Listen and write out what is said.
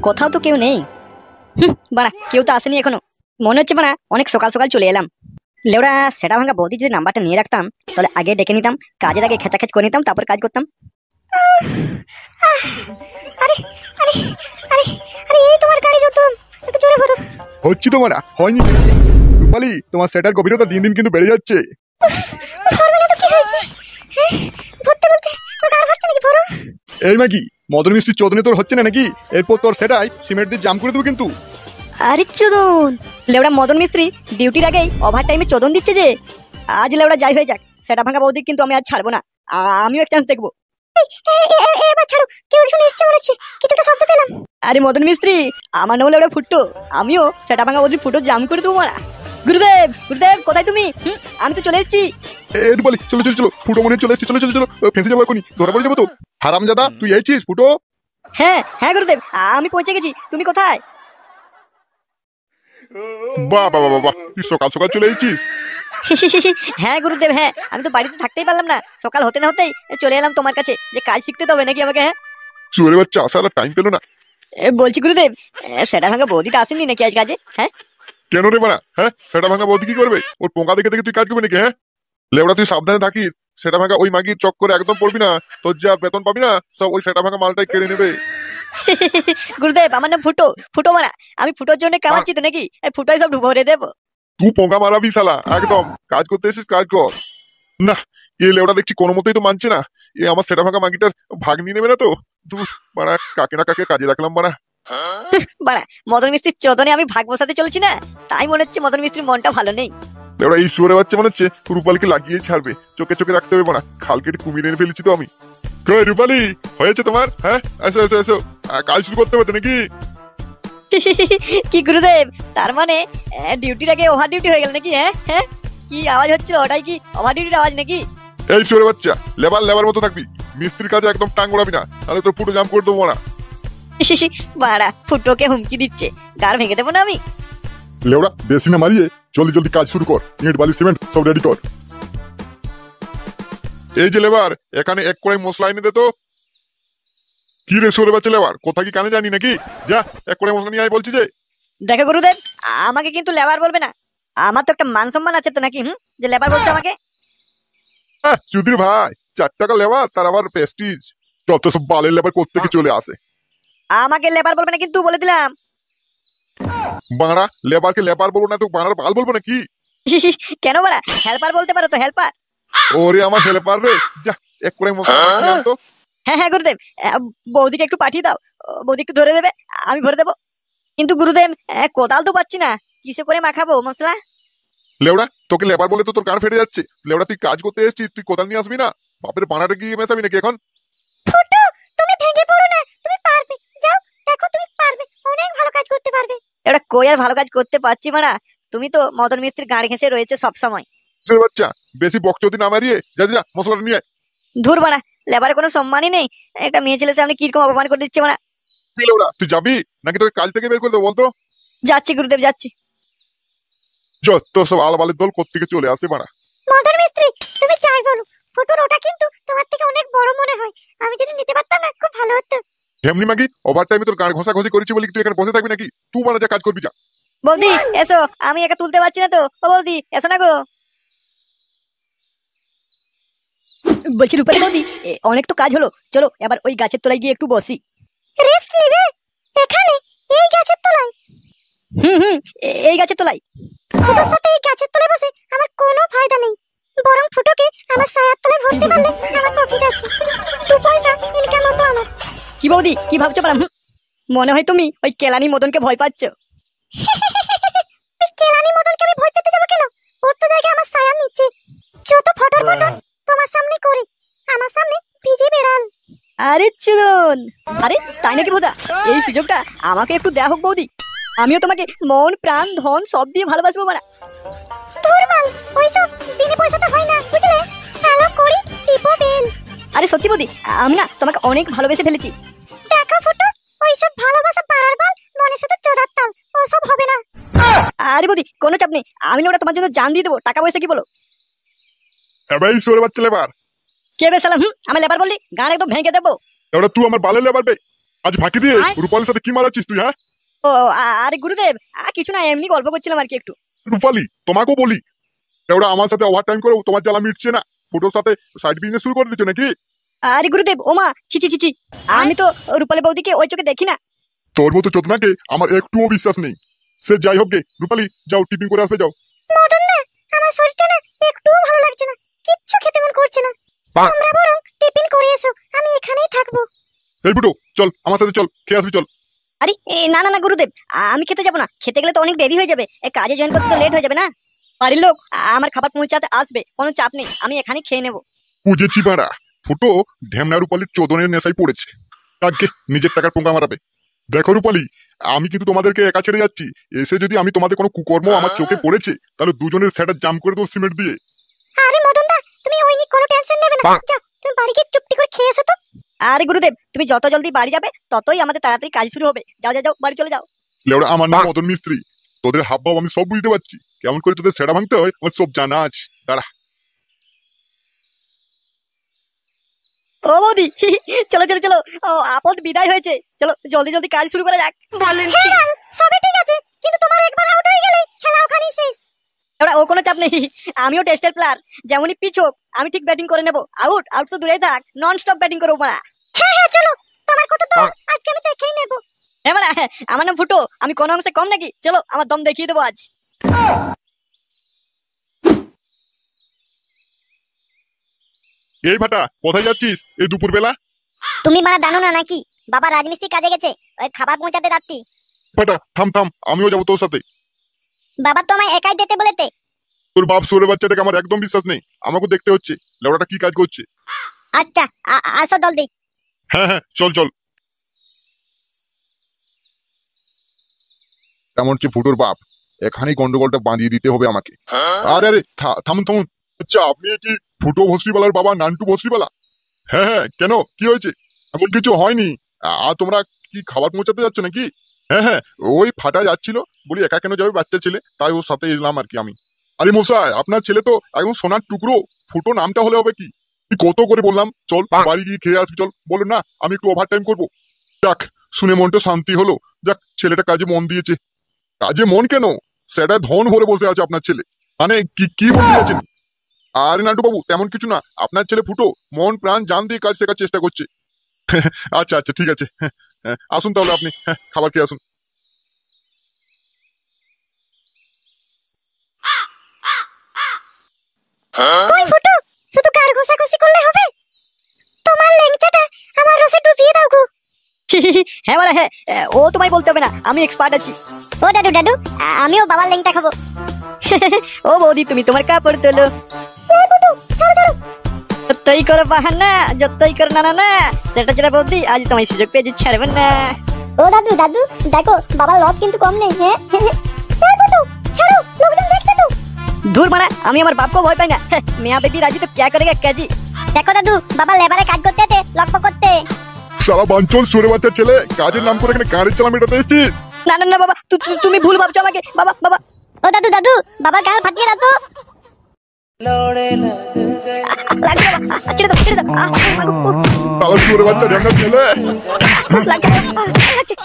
কোথাও তো কেউ নেই। বাড়া, কেউ তো আসেনি এখনো। মনে হচ্ছে বাড়া অনেক সকাল সকাল চলে এলাম। লেওড়া, সেটা ভাঙা বৌদি যদি নাম্বারটা নিয়ে রাখতাম তাহলে আগে ডেকে নিতাম, কাজের আগে খেচাখেচ করে নিতাম, তারপর কাজ করতাম। আরে আরে আরে আরে, এই তোমার গাড়ি যত একটু জোরে ভরো। হচ্ছে তোমার হয়নি রূপালি, তোমার সেটার গভীরতা দিন দিন কিন্তু বেড়ে যাচ্ছে। ভরবে না তো কি হয়েছে? হ্যাঁ, ভরতে বলতে ওটা আর হচ্ছে নাকি? ভরো। এই মাগি, মদন মিস্ত্রি চোদনে তোর হচ্ছে না নাকি? এরপর তোর সেটাই সিমেন্ট দিয়ে জাম করে দেবো কিন্তু। আরে চোদন, লেওড়া মদন মিস্ত্রি ডিউটির আগেই ওভার টাইমে চোদন দিচ্ছে যে। আজ লেওড়া যাই হয়ে যাক, সেটা ভাঙা বৌদি কিন্তু আমি আজ ছাড়বো না। আমিও এক চান্স দেখবো। এবার ছাড়ো, কেউ একজন এসছে মনে হচ্ছে, কিছুটা শব্দ পেলাম। আরে মদন মিস্ত্রি, আমার নাম লেওড়া ফুটো, আমিও সেটা ভাঙা বৌদি ফুটো জাম করে দেবো মারা। গুরুদেব, গুরুদেব কোথায় তুমি? আমি তো চলে এসেছি। এই রূপালি, চলো চলো চলো, ফুটো মনে চলে এসেছি, চলো চলো চলো, ফেঁসে যাবো এখনই, ধরা পড়ে যাবো তো। হারামজাদা, তুই এইছিস ফুটো? হ্যাঁ হ্যাঁ গুরুদেব, আমি পৌঁছে গেছি। তুমি কোথায়? বাহ বাহ বাহ বাহ, তুই সকাল সকাল চলে এসেছিস। হ্যাঁ গুরুদেব, হ্যাঁ, আমি তো বাড়িতে থাকতেই পারলাম না, সকাল হতে না হতেই চলে এলাম তোমার কাছে, যে কাজ শিখতে তো হবে নাকি আমাকে। হ্যাঁ, চোরে বাচ্চা আসার টাইম পেলো না। বলছি গুরুদেব, সেটা ভাঙা বৌদিটা আসেননি নাকি আজ কাজে? হ্যাঁ, কেন রে বাড়া? হ্যাঁ, সেটা ভাঙা বৌদি কি করবে? ওর পোকা দেখে দেখে তুই কাজ করবি নাকি? হ্যাঁ লেবড়া, তুই সাবধানে থাকিস। সেটা ভাঙা ওই মাগির চক্করে একদম পড়বি না, তোর যা বেতন পাবি না সব ওই সেটা ভাঙা মালটাই কেড়ে নেবে। গুরুদেব আমার নাম ফুটো, ফুটো মারা। আমি ফুটোর জন্য কামাচ্ছি তো নাকি? ফুটোই সব ভরে দেবো। তুই পোকা মারাবি শালা, একদম কাজ করতে এসেছিস কাজ কর। না, এ লেবড়া দেখছি কোনো মতেই তো মানছে না। এ আমার সেটা ভাঙা মাগিটার ভাগ নিয়ে নেবে না তো? তুই বাড়া, কাকে না কাকে কাজে রাখলাম বাড়া। বাড়া, মদন মিস্ত্রির চোদনে আমি ভাগ বসাতে চলেছি না, তাই মনে হচ্ছে মদন মিস্ত্রির মনটা ভালো নেই। লেবড়া, এই শুয়ারে বাচ্চা মনে হচ্ছে রূপালীকে লাগিয়ে ছাড়বে, চোখে চোখে রাখতে হবে বাড়া, খাল কেটে কুমির এনে ফেলেছি তো আমি। কই রূপালী, হয়েছে তোমার? হ্যাঁ, এসো এসো এসো, কাজ শুরু করতে হবে তো নাকি? কি গুরুদেব, তার মানে ডিউটির আগে ওভার ডিউটি হয়ে গেল নাকি? হ্যাঁ হ্যাঁ, কি আওয়াজ হচ্ছে ওটাই কি ওভার ডিউটির আওয়াজ নাকি? এই শুয়ারে বাচ্চা, লেবার লেবার মতো থাকবি, মিস্ত্রির কাজে একদম টাং উড়াবি না, তাহলে তোর ফুটো জাম করে দেবো না। বাড়া, ফুটোকে হুমকি দিচ্ছে, গাড় ভেঙে দেবো না আমি। লেওড়া, বেশি না মারিয়ে জলদি জলদি কাজ শুরু কর, ইট বালি সিমেন্ট সব রেডি কর। এই যে লেবার, এখানে এক কড়াই মশলা এনে দে তো। কি রে শুয়ারে বাচ্চা লেবার, কোথা কি কানে জানি নাকি? যা, এক কড়াই মশলা নিয়ে আয় বলছি যে। দেখো গুরুদেব, আমাকে কিন্তু লেবার বলবে না, আমার তো একটা মান সম্মান আছে তো নাকি? যে লেবার বলছে আমাকে? চুদির ভাই, 4 টাকা লেবার, তার আবার প্রেস্টিজ, যত সব বালের লেবার করতে কি চলে আসে। আমাকে লেবার বলবে না কিন্তু, বলে দিলাম। বাড়া, লেবারকে লেবার বলবো না তো বাড়ার বাল বলবো নাকি? কেন বাড়া, হেল্পার বলতে পারো তো, হেল্পার। ওরে আমার হেল্পার রে, যা এক কড়াই মশলা নিয়ে আন তো। হ্যাঁ হ্যাঁ গুরুদেব, বৌদিকে একটু পাঠিয়ে দাও, বৌদি একটু ধরে দেবে, আমি ভরে দেবো। কিন্তু গুরুদেব, কোদাল তো পাচ্ছি না, কিসে করে মাখাবো মশলা? লেওড়া, তোকে লেবার বলে তো তোর কান ফেটে যাচ্ছে। লেওড়া, তুই কাজ করতে এসেছিস, তুই কোদাল নিয়ে আসবি না? বাপের পানাটা গিয়ে মেশাবি নাকি এখন? ফুটো, তুমি ভেঙে পড়ো না, তুমি পারবে, যাও, দেখো তুমি পারবে, অনেক ভালো কাজ করতে পারবে। এটা কই আর ভালো কাজ করতে পারছি মারা, তুমি তো মদন মিস্ত্রির গাড়ি ঘেঁষে রয়েছে সব সময়। বাচ্চা, বেশি বকচোদি না মারিয়ে যা যা মশলাটা নিয়ে আয়। ধুর বানা, লেবারের কোনো সম্মানই নেই, একটা মেয়ে ছেলে সামনে কিরকম অপমান করে দিচ্ছে মারা। লেওড়া, তুই যাবি নাকি তোকে কাজ থেকে বের করে দেবো বলতো? যাচ্ছি গুরুদেব, যাচ্ছি। যত সব আলবালের দল কোত্থেকে চলে আসে বাড়া। মদন মিস্ত্রি, তুমি চাই বলো, ফুটোর ওটা কিন্তু তোমার থেকে অনেক বড় মনে হয়, আমি যদি নিতে পারতাম না খুব ভালো হতো। এমনি মাগি, ওভার টাইমে তোর গান ঘষা ঘষি করেছি বলি তুই এখানে বসে থাকবি নাকি? তুই মানে যা কাজ করবি যা। বৌদি এসো, আমি একা তুলতে পারছি না তো, ও বৌদি এসো না গো। বলছি রূপালী বৌদি, অনেক তো কাজ হলো, চলো এবার ওই গাছের তলায় গিয়ে একটু বসি। রেস্ট নিবে এখানে, এই গাছের তলায়? হুম, এই গাছের তলায়। ফুটোর সাথে এই গাছের তলায় বসে আমার কোনো ফায়দা নেই, বরং ফুটোকে আমার ছায়ার তলায় বসতে পারলে আমার প্রফিট আছে, 2 পয়সা ইনকাম হতো আমার। কি বৌদি, কি ভাবছো পারাম? মনে হয় তুমি ওই কেলানি মদনকে ভয় পাচ্ছ। কেলানি মদনকে আমি ভয় পেতে যাবো কেন? ওর তো জায়গা আমার ছায়ার নিচে, যত ফটর ফটর তোমার সামনে করে, আমার সামনে ভিজে বেড়াল। আরে চুদন, আরে তাই নাকি বোধা, এই সুযোগটা আমাকে একটু দেয়া হোক বৌদি, আমিও তোমাকে মন প্রাণ ধন সব দিয়ে ভালোবাসবো মারা। ধুরবাল, ওইসব বিনে পয়সাতে হয় না বুঝলে, হ্যালো করি টিপো বেল। আরে সত্যি বৌদি, আমি না তোমাকে অনেক ভালোবেসে ফেলেছি। দেখো ফুটো, ওইসব ভালোবাসা পাড়ার বাল, মনে শুধু চোদার তাল, ওসব হবে না। আরে বৌদি কোনো চাপ নেই, আমি ওটা তোমার জন্য জান দিয়ে দেবো, টাকা পয়সা কি বলো? এবার শুয়ারে বাচ্চা লেবার। কে বে সালাম, আমি লেবার বললি গান একদম ভেঙে দেবো। এবার তুই আমার বালের লেবার বে। আজ ফাঁকি দিয়ে রূপালীর সাথে কি মারাচ্ছিস তুই? হ্যাঁ ও আরে গুরুদেব, কিছু না, এমনি গল্প করছিলাম আর কি একটু। রূপালী, তোমাকেও বলি, ওরা আমার সাথে ওভার টাইম করেও তোমার জ্বালা মিটছে না, ফুটোর সাথে সাইড বিজনেস শুরু করে দিচ্ছ নাকি? আরে গুরুদেব, ওমা ছি ছি ছি ছি, আমি তো রূপালী বৌদিকে ওই চোখে দেখি না। তোর মতো চোদনাকে আমার একটুও বিশ্বাস নেই। সে যাই হোক গে, রূপালী যাও টিফিন করে আসবে যাও। মদন না, আমার শরীরটা না একটুও ভালো লাগছে না, কিচ্ছু খেতে মন করছে না। তোমরা বরং টিফিন করে এসো, আমি এখানেই থাকবো। এই ফুটো চল আমার সাথে, চল খেয়ে আসবি চল। আরে না না না গুরুদেব, আমি খেতে যাবো না, খেতে গেলে তো অনেক দেরি হয়ে যাবে, কাজে জয়েন করতে তো লেট হয়ে যাবে না। বাড়ির লোক আমার খাবার পৌঁছাতে আসবে, কোনো চাপ নেই, আমি এখানেই খেয়ে নেবো। বুঝেছি বাড়া, ফুটো ঢেমনা রূপালীর চোদনের নেশায় পড়েছে, আজকে নিজের টাকার পোঙ্গা মারাবে। দেখো রূপালী, আমি কিন্তু তোমাদেরকে একা ছেড়ে যাচ্ছি, এসে যদি আমি তোমাদের কোনো কুকর্ম আমার চোখে পড়েছে তাহলে দুজনের সেটা জাম করে দেবো সিমেন্ট দিয়ে। আরে মদন দা, তুমি ওই নিয়ে কোনো টেনশন নেবে না, যাও তুমি বাড়ি গিয়ে চুপটি করে খেয়ে এসো তো। আরে গুরুদেব, তুমি যত জলদি বাড়ি যাবে ততই আমাদের তাড়াতাড়ি কাজ শুরু হবে, যাও যাও যাও, বাড়ি চলে যাও। লেওড়া, আমার নাম মদন মিস্ত্রি, তোদের হাব ভাব আমি সব বুঝতে পারছি, কেমন করে তোদের সেটা ভাঙতে হয় আমার সব জানা আছে, দাঁড়া। ও বৌদি, চলো চলো চলো, ও আপদ বিদায় হয়েছে, চলো জলদি জলদি কাজ শুরু করা যাক। বলেন সবই ঠিক আছে, কিন্তু তোমার একবার আউট হয়ে গেলে খেলা ওখানেই শেষ। ওরা ও কোনো চাপ নেই, আমিও টেস্টের প্লেয়ার, যেমনই পিচ হোক আমি ঠিক ব্যাটিং করে নেব, আউট আউট তো দূরেই থাক, নন স্টপ ব্যাটিং করবো মারা। হ্যাঁ হ্যাঁ চলো, তোমার কত দম আজকে আমি দেখেই নেব। হ্যাঁ মারা, আমার নাম ফুটো, আমি কোনো অংশে কম নাকি, চলো আমার দম দেখিয়ে দেবো আজ। এই ভাটা, কোথায় যাচ্ছিস এই দুপুর বেলা? তুমি মারা জানো না নাকি, বাবা রাজমিস্ত্রি কাজে গেছে, ওই খাবার পৌঁছাতে যাচ্ছি। ভাটা থাম থাম, আমিও যাবো তোর সাথে। বাবা তো আমায় একাই যেতে বলেছে। তোর বাপ সুরের বাচ্চাটাকে আমার একদম বিশ্বাস নেই, আমাকে দেখতে হচ্ছে লেওড়াটা কি কাজ করছে। আচ্ছা আসো জলদি। হ্যাঁ হ্যাঁ চল চল। তেমন কি ফুটোর বাপ, এখানেই গন্ডগোলটা বাঁধিয়ে দিতে হবে আমাকে। আরে আরে থামুন থামুন, আচ্ছা আপনি কি ফুটো ভস্রিবালার বাবা নান্টু ভস্রিবালা? হ্যাঁ হ্যাঁ, কেন কি হয়েছে? এমন কিছু হয়নি। আর তোমরা কি খাবার পৌঁছাতে যাচ্ছ নাকি? হ্যাঁ হ্যাঁ, ওই ফাটা যাচ্ছিল, বলি একা কেন যাবে বাচ্চা ছেলে, তাই ওর সাথে এলাম আর কি আমি। আরে মশাই, আপনার ছেলে তো একদম সোনার টুকরো, ফুটো নামটা হলে হবে কি? কত করে বললাম চল বাড়ি গিয়ে খেয়ে আসবি চল, বলুন না আমি একটু ওভার টাইম করবো। যাক, শুনে মনটা শান্তি হলো, যাক ছেলেটা কাজে মন দিয়েছে। কাজে মন কেন, সেটা ধন ভরে বসে আছে আপনার ছেলে, মানে কি কি বলতে যাচ্ছেন? আরে নান্টু বাবু তেমন কিছু না, আপনার ছেলে ফুটো মন প্রাণ জান দিয়ে কাজ শেখার চেষ্টা করছে। আচ্ছা আচ্ছা ঠিক আছে, আসুন তাহলে আপনি, খাবার খেয়ে আসুন। কই ফুটো, শুধু গার ঘষাঘষি করলে হবে? তোমার লেংচাটা আমার রসে ডুবিয়ে দাও গো। হ্যাঁ বলে হ্যাঁ, ও তোমায় বলতে হবে না, আমি এক্সপার্ট আছি। ও দাদু দাদু, আমিও বাবার লেংটা খাবো। ও বৌদি, তুমি তোমার কাপড় তোলো। যতই করো বাহানা, যতই করো না না না, যেটা যেটা বৌদি আজ তোমায় সুযোগ পেয়েছি, ছাড়বে না। ও দাদু দাদু, দেখো বাবার লস কিন্তু কম নেই। হ্যাঁ ছাড়ো, লোকজন দেখছে তো। দূর মারা, আমি আমার বাপকেও ভয় পাই না, মেয়া বেবি রাজু তো ক্যা করেগা কাজি। দেখো দাদু, বাবা লেবারে কাজ করতে আছে, লক্ষ্য করতে। সারা বাঞ্চল সুরে বাচ্চার ছেলে, কাজের নাম করে এখানে গাড়ির চালা মেটাতে এসেছিস? না না না বাবা, তুমি ভুল ভাবছো আমাকে, বাবা বাবা। ও দাদু দাদু, বাবার গাল ফাটিয়ে দাও তো। লাগছে বাবা, ছেড়ে দাও ছেড়ে দাও। তাহলে সুরে বাচ্চা ঢেমনা ছেলে। লাগছে।